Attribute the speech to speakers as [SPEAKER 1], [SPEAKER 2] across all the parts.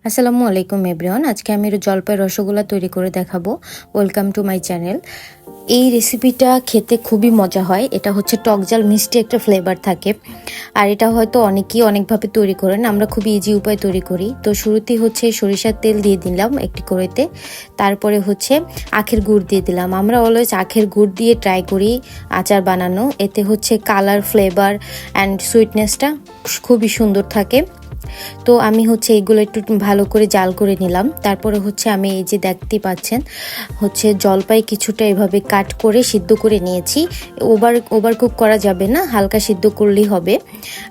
[SPEAKER 1] আসসালামু আলাইকুম এভরিওয়ান। আজকে আমি জলপাই রসগোল্লা তৈরি করে দেখাবো। Welcome to my channel. এই রেসিপিটা খেতে খুবই মজা হয়। এটা হচ্ছে টক ঝাল মিষ্টি একটা ফ্লেভার থাকে, আর এটা হয়তো অনেকেই অনেকভাবে তৈরি করেন। আমরা খুবই ইজি উপায় তৈরি করি। তো শুরুতেই হচ্ছে সরিষার তেল দিয়ে দিলাম একটি কড়াইতে, তারপরে হচ্ছে আখের গুড় দিয়ে দিলাম। আমরা অলওয়েজ আখের গুড় দিয়ে ট্রাই করি আচার বানানো। এতে হচ্ছে কালার, ফ্লেভার অ্যান্ড সুইটনেসটা খুবই সুন্দর থাকে। তো আমি হচ্ছে এইগুলো একটু ভালো করে জাল করে নিলাম। তারপরে হচ্ছে আমি এই যে দেখতে পাচ্ছেন হচ্ছে জলপাই কিছুটা এভাবে কাট করে সিদ্ধ করে নিয়েছি। ওভার কুক করা যাবে না, হালকা সিদ্ধ করলেই হবে।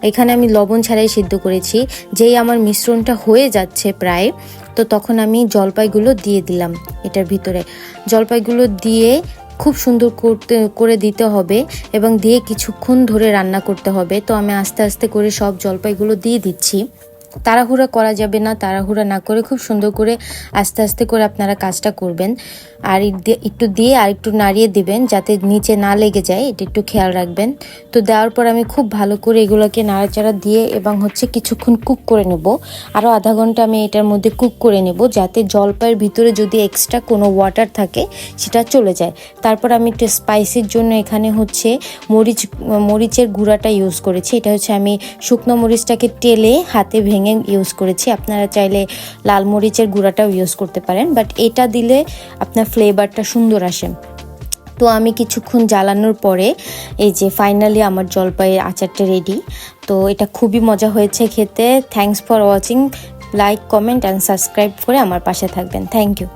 [SPEAKER 1] এখানে আমি লবণ ছাড়াই সিদ্ধ করেছি। যেই আমার মিশ্রণটা হয়ে যাচ্ছে প্রায়, তো তখন আমি জলপাইগুলো দিয়ে দিলাম এটার ভিতরে। জলপাইগুলো দিয়ে খুব সুন্দর করে দিতে হবে এবং দিয়ে কিছুক্ষণ ধরে রান্না করতে হবে। তো আমি আস্তে আস্তে করে সব জলপাইগুলো দিয়ে দিচ্ছি। তাড়াহুড়া করা যাবে না, তাড়াহুড়া না করে খুব সুন্দর করে আস্তে আস্তে করে আপনারা কাজটা করবেন। আর একটু দিয়ে আর একটু নাড়িয়ে দিবেন যাতে নিচে না লেগে যায়, এটা একটু খেয়াল রাখবেন। তো দেওয়ার পর আমি খুব ভালো করে এগুলোকে নাড়াচাড়া দিয়ে এবং হচ্ছে কিছুক্ষণ কুক করে নেব। আরও আধা ঘন্টা আমি এটার মধ্যে কুক করে নেব, যাতে জলপাইয়ের ভিতরে যদি এক্সট্রা কোনো ওয়াটার থাকে সেটা চলে যায়। তারপর আমি একটু স্পাইসির জন্য এখানে হচ্ছে মরিচের গুঁড়াটা ইউজ করেছি। এটা হচ্ছে আমি শুকনো মরিচটাকে টেলে হাতে ভেঙে ইউজ করেছি। আপনারা চাইলে লাল মরিচের গুঁড়াটাও ইউজ করতে পারেন, বাট এটা দিলে আপনার ফ্লেভারটা সুন্দর আসে। তো আমি কিছুক্ষণ জ্বালানোর পরে এই যে ফাইনালি আমার জলপাইয়ের আচারটা রেডি। তো এটা খুবই মজা হয়েছে খেতে। Thanks for watching. Like, comment and subscribe করে আমার পাশে থাকবেন। Thank you.